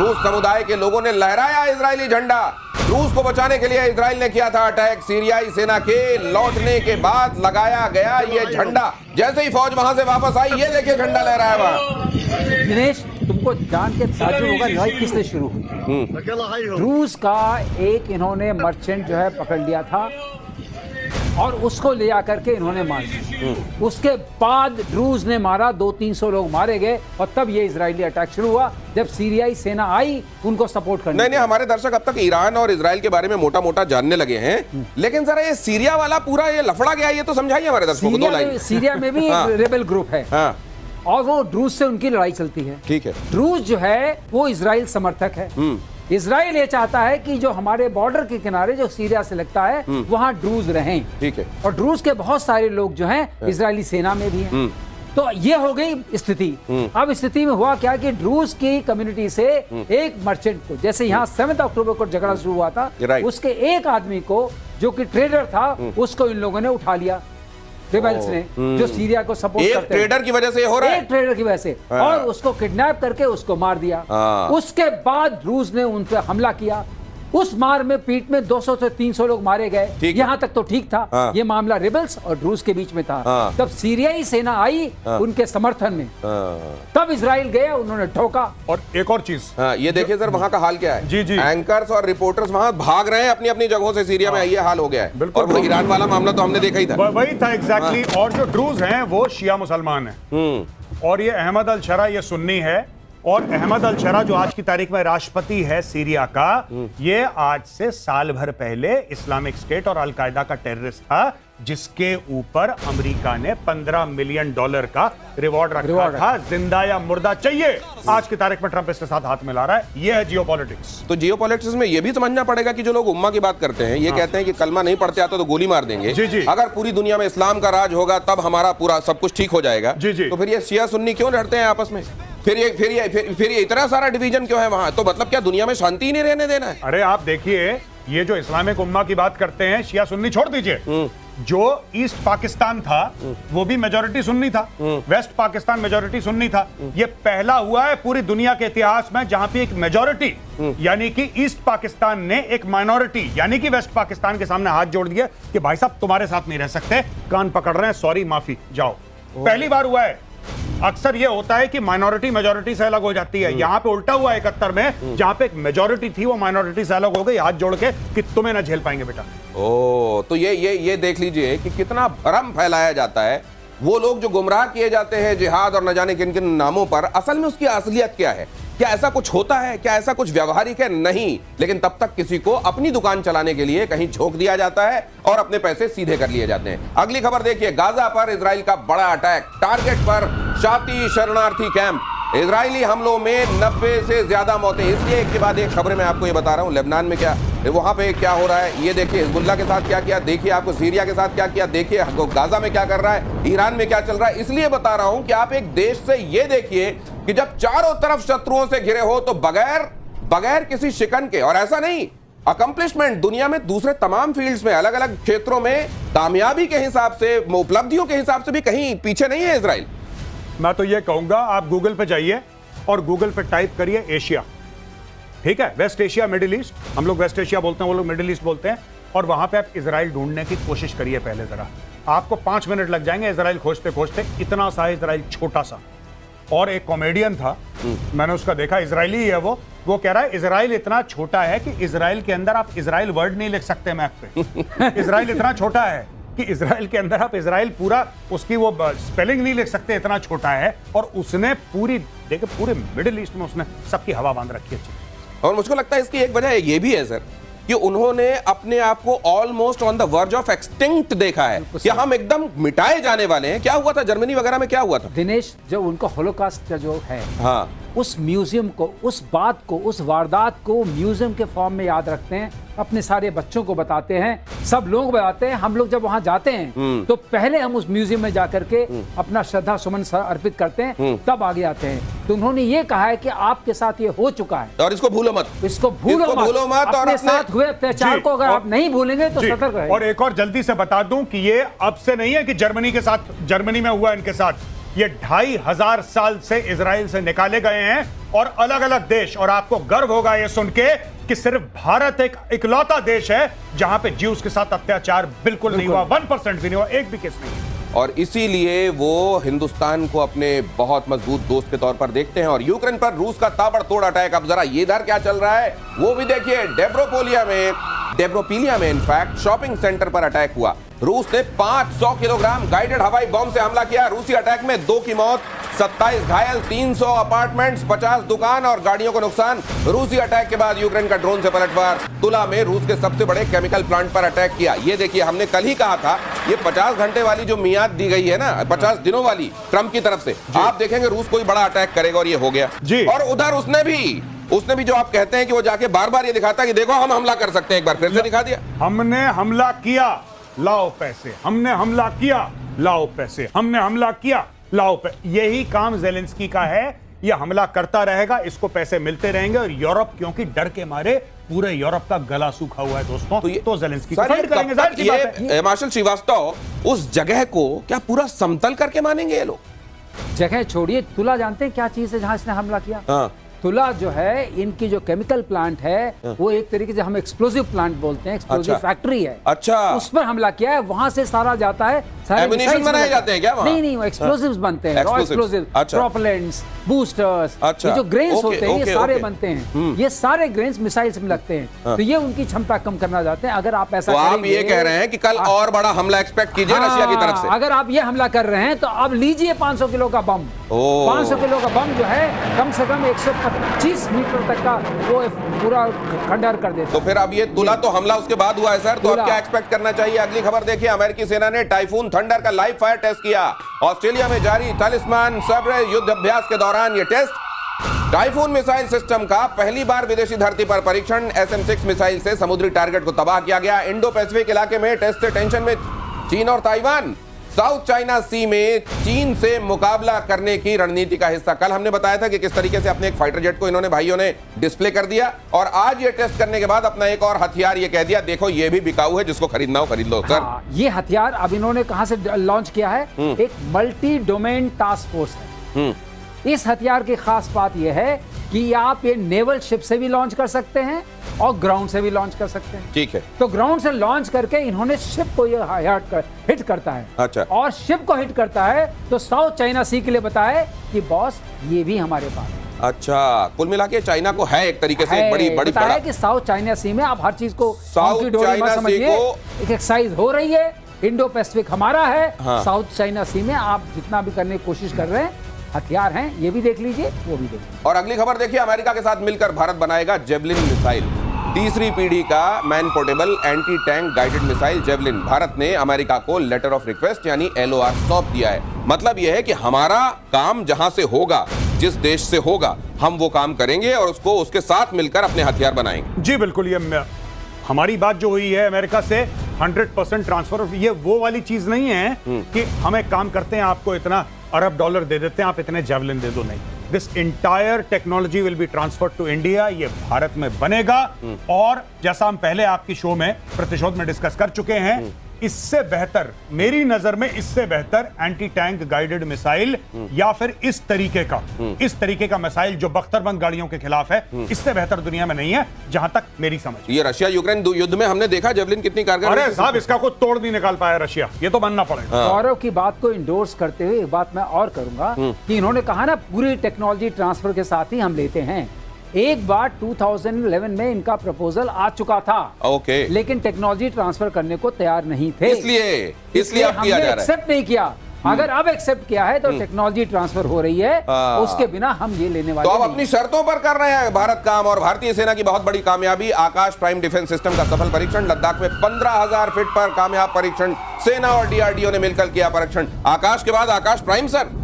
रूस समुदाय के लोगों ने लहराया इजरायली झंडा। रूस को बचाने के लिए इजराइल ने किया था अटैक। सीरियाई सेना के लौटने के बाद लगाया गया ये झंडा। जैसे ही फौज वहां से वापस आई, ये देखिए झंडा लहराया वहां। दिनेश, तुमको जान के ताज्जुब होगा लड़ाई किससे शुरू हुई। रूस का एक इन्होंने मर्चेंट जो है पकड़ लिया था और उसको ले आकर के इन्होंने मार दिया। उसके बाद रूस ने मारा, 200-300 लोग मारे गए और तब ये इजरायली अटैक शुरू हुआ जब सीरियाई सेना आई उनको सपोर्ट करने। नहीं, हमारे दर्शक अब तक ईरान और इजराइल के बारे में मोटा मोटा जानने लगे हैं, लेकिन जरा ये सीरिया वाला पूरा ये लफड़ा गया, ये तो समझाइए हमारे दर्शकों को दो लाइन। सीरिया में भी एक रेबेल ग्रुप है और वो ड्रूज से उनकी लड़ाई चलती है। ठीक है। ड्रूज जो है वो इजराइल समर्थक है। इजराइल ये चाहता है कि जो हमारे बॉर्डर के किनारे जो सीरिया से लगता है वहां ड्रूज रहें। ठीक है। और ड्रूज के बहुत सारे लोग जो हैं इजरायली सेना में भी हैं। तो ये हो गई स्थिति। अब स्थिति में हुआ क्या कि ड्रूज की कम्युनिटी से एक मर्चेंट को, जैसे यहाँ 7 अक्टूबर को झगड़ा शुरू हुआ था, उसके एक आदमी को जो कि ट्रेडर था उसको इन लोगों ने उठा लिया, रिबेल्स ने, जो सीरिया को सपोर्ट करते हैं। एक ट्रेडर की वजह से हो रहा है। एक ट्रेडर की वजह से। और उसको किडनैप करके उसको मार दिया। उसके बाद रूस ने उन पर हमला किया। उस मार में पीठ में 200 से 300 लोग मारे गए। यहाँ तक तो ठीक था। ये मामला रिबेल्स और रूस के बीच में था। तब सीरियाई सेना आई उनके समर्थन में, तब इजराइल गए, उन्होंने ठोका। और एक और चीज ये देखिए सर, वहाँ का हाल क्या है। जी। एंकर्स और रिपोर्टर्स वहाँ भाग रहे हैं अपनी अपनी जगहों से। सीरिया में ये हाल हो गया है। और वो ईरान वाला मामला तो हमने देखा ही था। वही था एग्जैक्टली। और जो ड्रूज हैं वो शिया मुसलमान हैं और ये अहमद अल शरा ये सुन्नी है। और अहमद अल शरा जो आज की तारीख में राष्ट्रपति है सीरिया का, ये आज से साल भर पहले इस्लामिक स्टेट और अल कायदा का टेररिस्ट था, जिसके ऊपर अमेरिका ने $15 मिलियन का रिवॉर्ड रखा था। जिंदा या मुर्दा चाहिए। आज की तारीख में ट्रंप इसके साथ हाथ मिला रहा है। ये है जियोपॉलिटिक्स। तो जियोपॉलिटिक्स में ये भी समझना पड़ेगा कि जो लोग उम्मा की बात करते हैं, ये कहते हैं कि कलमा नहीं पढ़ते आता तो गोली मार देंगे। जी। अगर पूरी दुनिया में इस्लाम का राज होगा तब हमारा पूरा सब कुछ ठीक हो जाएगा। जी। तो फिर ये शिया सुन्नी क्यों लड़ते हैं आपस में? फिर ये इतना सारा डिवीजन क्यों है वहां? तो मतलब क्या दुनिया में शांति ही नहीं रहने देना है? अरे आप देखिए, ये जो इस्लामिक उम्मा की बात करते हैं, शिया सुन्नी छोड़ दीजिए। जो ईस्ट पाकिस्तान था वो भी मेजॉरिटी सुन्नी था। वेस्ट पाकिस्तान मेजॉरिटी सुन्नी था। ये पहला हुआ है पूरी दुनिया के इतिहास में जहां पे एक मेजॉरिटी यानी कि ईस्ट पाकिस्तान ने एक माइनॉरिटी यानी कि वेस्ट पाकिस्तान के सामने हाथ जोड़ दिया कि भाई साहब तुम्हारे साथ नहीं रह सकते, कान पकड़ रहे हैं, सॉरी, माफी, जाओ। पहली बार हुआ है। अक्सर ये होता है कि माइनॉरिटी मेजॉरिटी से अलग हो जाती है। यहां पे उल्टा हुआ 71 में, जहां पे एक मेजॉरिटी थी वो माइनॉरिटी से अलग हो गई, हाथ जोड़ के कि तुम्हें ना झेल पाएंगे बेटा। ओ, तो ये देख लीजिए कि कितना भ्रम फैलाया जाता है। वो लोग जो गुमराह किए जाते हैं जिहाद और न जाने किन किन नामों पर, असल में उसकी असलियत क्या है? क्या ऐसा कुछ होता है? क्या ऐसा कुछ व्यवहारिक है? नहीं। लेकिन तब तक किसी को अपनी दुकान चलाने के लिए कहीं झोंक दिया जाता है और अपने पैसे सीधे कर लिए जाते हैं। अगली खबर देखिए, गाजा पर इजराइल का बड़ा अटैक, टारगेट पर शाती शरणार्थी कैंप। इजरायली हमलों में 90 से ज्यादा मौतें। इसलिए एक के बाद एक खबरें मैं आपको ये बता रहा हूँ। लेबनान में क्या, वहां पे क्या हो रहा है ये देखिए। हिजबुल्लाह के साथ क्या किया देखिए, आपको सीरिया के साथ क्या किया देखिए, गाजा में क्या कर रहा है, ईरान में क्या चल रहा है। इसलिए बता रहा हूं कि आप एक देश से ये देखिए कि जब चारों तरफ शत्रुओं से घिरे हो तो बगैर किसी शिकन के, और ऐसा नहीं, अकम्प्लिशमेंट दुनिया में दूसरे तमाम फील्ड्स में, अलग अलग क्षेत्रों में कामयाबी के हिसाब से, उपलब्धियों के हिसाब से भी कहीं पीछे नहीं है इजराइल। मैं तो ये कहूंगा आप गूगल पे जाइए और गूगल पे टाइप करिए एशिया, ठीक है, वेस्ट एशिया, मिडिल ईस्ट। हम लोग वेस्ट एशिया बोलते हैं, वो लोग मिडिल ईस्ट बोलते हैं। और वहां पे आप इजराइल ढूंढने की कोशिश करिए पहले जरा। आपको 5 मिनट लग जाएंगे इजराइल खोजते खोजते। इतना सा है इजराइल, छोटा सा। और एक कॉमेडियन था, मैंने उसका देखा, इजरायली है वो कह रहा है इजराइल इतना छोटा है कि इजराइल के अंदर आप इजराइल वर्ड नहीं लिख सकते मैप पे। इजराइल इतना छोटा है कि इजराइल के अंदर आप इजराइल पूरा उसकी वो स्पेलिंग नहीं लिख सकते, इतना छोटा है। और उसने पूरे मिडिल ईस्ट में उसने सबकी हवा बांध रखी है। और मुझको लगता है इसकी एक वजह ये भी है सर कि उन्होंने अपने आप को almost on the verge of extinct देखा है कि हम एकदम मिटाए जाने वाले हैं। क्या हुआ था जर्मनी वगैरह में, क्या हुआ था दिनेश? जब उनको होलोकॉस्ट का जो है, हाँ, उस म्यूजियम को, उस बात को, उस वारदात को म्यूजियम के फॉर्म में याद रखते हैं, अपने सारे बच्चों को बताते हैं, सब लोग बताते हैं। हम लोग जब वहां जाते हैं तो पहले हम उस म्यूजियम में जाकर के अपना श्रद्धा सुमन अर्पित करते हैं, तब आगे आते हैं। तो उन्होंने ये कहा है कि आपके साथ ये हो चुका है और इसको भूलो मत, इसको भूलो मत। और अपने साथ हुए अत्याचार को अगर आप नहीं भूलेंगे तो सतर्क रहें। और एक और जल्दी से बता दूं कि ये अब से नहीं है कि जर्मनी में हुआ इनके साथ। ये 2500 साल से इजराइल से निकाले गए हैं और अलग अलग देश, और आपको गर्व होगा ये सुन के कि सिर्फ भारत एक इकलौता देश है जहां पे ज्यूज के साथ अत्याचार बिल्कुल नहीं हुआ, 1% भी नहीं हुआ, एक भी केस नहीं। और इसीलिए वो हिंदुस्तान को अपने बहुत मजबूत दोस्त के तौर पर देखते हैं। और यूक्रेन पर रूस का ताबड़तोड़ अटैक, अब जरा ये इधर क्या चल रहा है वो भी देखिए। डेब्रोपिलिया में इनफैक्ट शॉपिंग सेंटर पर अटैक हुआ। रूस ने 500 किलोग्राम गाइडेड हवाई बम से हमला किया। रूसी अटैक में 2 की मौत, 27 घायल, 300 अपार्टमेंट्स, 50 दुकान और गाड़ियों को नुकसान। रूसी अटैक के बाद यूक्रेन का ड्रोन से पलटवार। तुला में रूस के सबसे बड़े केमिकल प्लांट पर अटैक किया। ये देखिए, हमने कल ही कहा था ये 50 घंटे वाली जो मियाद दी गई है ना, 50 दिनों वाली ट्रंप की तरफ से, आप देखेंगे रूस कोई बड़ा अटैक करेगा और ये हो गया जी। और उधर उसने भी जो आप कहते हैं कि वो जाके बार बार ये दिखाता है कि देखो हम हमला कर सकते हैं, एक बार फिर से दिखा दिया। हमने हमला किया, लाओ पैसे, हमने हमला किया, लाओ पैसे, हमने हमला किया, लाओ पैसे। यही काम ज़ेलेंस्की का है। यह हमला करता रहेगा, इसको पैसे मिलते रहेंगे। और यूरोप, क्योंकि डर के मारे पूरे यूरोप का गला सूखा हुआ है दोस्तों, तो ज़ेलेंस्की को फाइट करेंगे। जाहिर सी बात है। मार्शल श्रीवास्तव, उस जगह को क्या पूरा समतल करके मानेंगे ये लोग? जगह छोड़िए, तुला जानते हैं क्या चीज है जहां इसने हमला किया? हाँ। तुला जो है, इनकी जो केमिकल प्लांट है वो एक तरीके से हम एक्सप्लोसिव प्लांट बोलते हैं, एक्सप्लोसिव फैक्ट्री है। अच्छा, उस पर हमला किया है। वहां से सारा जाता है, सारे एम्युनिशन बनाए जाते हैं क्या वहां? नहीं, वो एक्सप्लोसिव्स बनते हैं, एक्सप्लोसिव, प्रोपेलेंट्स, बूस्टर्स, ये जो ग्रेन्स होते हैं ये सारे बनते हैं। ये सारे ग्रेन्स मिसाइल्स में लगते हैं, तो ये उनकी क्षमता कम करना चाहते हैं। अगर आप ऐसा आप ये कह रहे हैं कि कल और बड़ा हमला एक्सपेक्ट कीजिए रशिया की तरफ से। अगर आप ये हमला कर रहे हैं तो आप लीजिए 500 किलो का बम। 500 किलो का बम जो है कम से कम 125 मीटर तक का वो पूरा खंडर कर देता है। तो फिर अब ये तुला तो हमला उसके बाद हुआ है सर, तो अब क्या एक्सपेक्ट करना चाहिए? अगली खबर देखिए, अमेरिकी सेना ने टाइफून थंडर का लाइव फायर टेस्ट किया। ऑस्ट्रेलिया में जारी तालिस्मान सब्र युद्ध अभ्यास के दौरान ये टेस्ट टाइफून मिसाइल सिस्टम का पहली बार विदेशी धरती पर परीक्षण। SM-6 मिसाइल से समुद्री टारगेट को तबाह किया गया। इंडो पैसिफिक इलाके में टेस्ट से टेंशन में चीन और ताइवान। साउथ चाइना सी में चीन से मुकाबला करने की रणनीति का हिस्सा। कल हमने बताया था कि किस तरीके से अपने एक फाइटर जेट को इन्होंने भाइयों ने डिस्प्ले कर दिया, और आज ये टेस्ट करने के बाद अपना एक और हथियार ये कह दिया, देखो ये भी बिकाऊ है, जिसको खरीदना हो खरीद लो। सर, ये हथियार अब इन्होंने कहां से लॉन्च किया है? एक मल्टी डोमेन टास्क फोर्स है। इस हथियार की खास बात यह है कि आप ये नेवल शिप से भी लॉन्च कर सकते हैं और ग्राउंड से भी लॉन्च कर सकते हैं। ठीक है। तो ग्राउंड से लॉन्च करके इन्होंने शिप को ये हिट करता है। अच्छा। और शिप को हिट करता है तो साउथ चाइना सी के लिए बताए कि बॉस ये भी हमारे पास है। अच्छा, कुल मिला के चाइना को है एक तरीके से एक बड़ी बताया कि साउथ चाइना सी में आप हर चीज को साउथ चाइना सी को एक एक्सरसाइज हो रही है। इंडो पैसिफिक हमारा है। हाँ। साउथ चाइना सी में आप जितना भी करने की कोशिश कर रहे हैं, हथियार हैं, ये भी देख लीजिए, वो भी देख लीजिए। और अगली खबर देखिए, अमेरिका के साथ मिलकर भारत बनाएगा जेवलिन मिसाइल। तीसरी पीढ़ी का man portable anti tank guided missile javelin. Bharat ने अमेरिका को लेटर ऑफ रिक्वेस्ट यानी LOR सौंप दिया है। मतलब यह है कि हमारा काम जहां से होगा, जिस देश से होगा, हम वो काम करेंगे और उसको उसके साथ मिलकर अपने हथियार बनाएंगे। जी बिल्कुल, ये हमारी बात जो हुई है अमेरिका से 100% ट्रांसफर, ये वो वाली चीज नहीं है कि हम एक काम करते हैं, आपको इतना अरब डॉलर दे देते हैं, आप इतने जेवलिन दे दो। नहीं, this entire technology will be transferred to India. ये भारत में बनेगा। और जैसा हम पहले आपकी शो में प्रतिशोध में डिस्कस कर चुके हैं, इससे बेहतर, मेरी नजर में इससे बेहतर एंटी टैंक गाइडेड मिसाइल या फिर इस तरीके का मिसाइल जो बख्तरबंद गाड़ियों के खिलाफ है, इससे बेहतर दुनिया में नहीं है, जहां तक मेरी समझ। ये रशिया यूक्रेन युद्ध में हमने देखा जेवलिन कितनी कारगर। अरे साहब, इसका कोई तोड़ नहीं निकाल पाया रशिया, ये तो मानना पड़ेगा। गौरव की बात को इंडोर्स करते हुए एक बात मैं और करूंगा कि इन्होंने कहा ना पूरी टेक्नोलॉजी ट्रांसफर के साथ ही हम लेते हैं। एक बार 2011 में इनका प्रपोजल आ चुका था। ओके। लेकिन टेक्नोलॉजी ट्रांसफर करने को तैयार नहीं थे। इसलिए अब किया जा रहा है। एक्सेप्ट नहीं किया। अगर अब एक्सेप्ट किया है तो टेक्नोलॉजी ट्रांसफर हो रही है, उसके बिना हम ये लेने वाले तो अब अपनी शर्तों पर कर रहे हैं भारत काम। और भारतीय सेना की बहुत बड़ी कामयाबी, आकाश प्राइम डिफेंस सिस्टम का सफल परीक्षण। लद्दाख में 15,000 फीट पर कामयाब परीक्षण। सेना और DRDO ने मिलकर किया परीक्षण। आकाश के बाद आकाश प्राइम सर।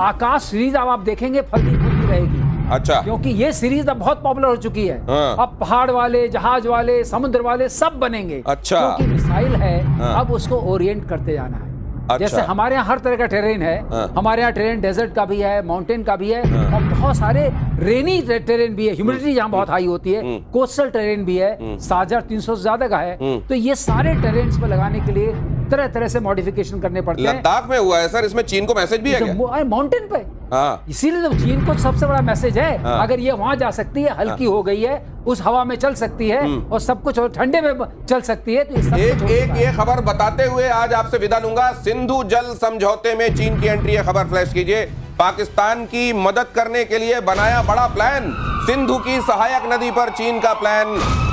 आकाश सीरीज अब आप देखेंगे फलती फूलती रहेगी। अच्छा। क्योंकि ये सीरीज अब बहुत पॉपुलर हो चुकी है। अब पहाड़ वाले, जहाज वाले, समुद्र वाले सब बनेंगे। अच्छा। क्योंकि मिसाइल है, अब उसको ओरिएंट करते जाना है। अच्छा। जैसे हमारे यहाँ हर तरह का टेरेन है। हमारे यहाँ टेरेन डेजर्ट का भी है, माउंटेन का भी है, और बहुत सारे रेनी टेरेन भी है। ह्यूमिडिटी जहाँ बहुत हाई होती है। कोस्टल टेरेन भी है, 7,300 से ज्यादा का है। तो ये सारे टेरेन्स पर लगाने के लिए तरह तरह से मॉडिफिकेशन करने पड़ते हैं। लद्दाख में हुआ है सर, इसमें चीन को मैसेज भी है क्या? माउंटेन पे, हाँ। इसीलिए तो चीन को सबसे बड़ा मैसेज है। हाँ। अगर ये वहां जा सकती है, हल्की हो गई है, उस हवा में चल सकती है और सब कुछ, और ठंडे में चल सकती है, तो ये सब कुछ हो एक सकता है। ये खबर बताते हुए आज आपसे विदा लूंगा। सिंधु जल समझौते में चीन की एंट्री है, खबर फ्लैश कीजिए। पाकिस्तान की मदद करने के लिए बनाया बड़ा प्लान, सिंधु की सहायक नदी पर चीन का प्लान।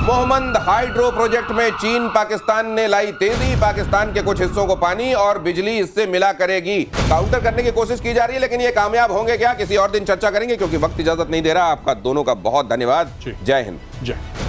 मोहम्मद हाइड्रो प्रोजेक्ट में चीन पाकिस्तान ने लाई तेजी, पाकिस्तान के कुछ हिस्सों को पानी और बिजली इससे मिला करेगी। काउंटर करने की कोशिश की जा रही है, लेकिन ये कामयाब होंगे क्या, किसी और दिन चर्चा करेंगे, क्योंकि वक्त इजाजत नहीं दे रहा। आपका दोनों का बहुत धन्यवाद। जय हिंद। जय।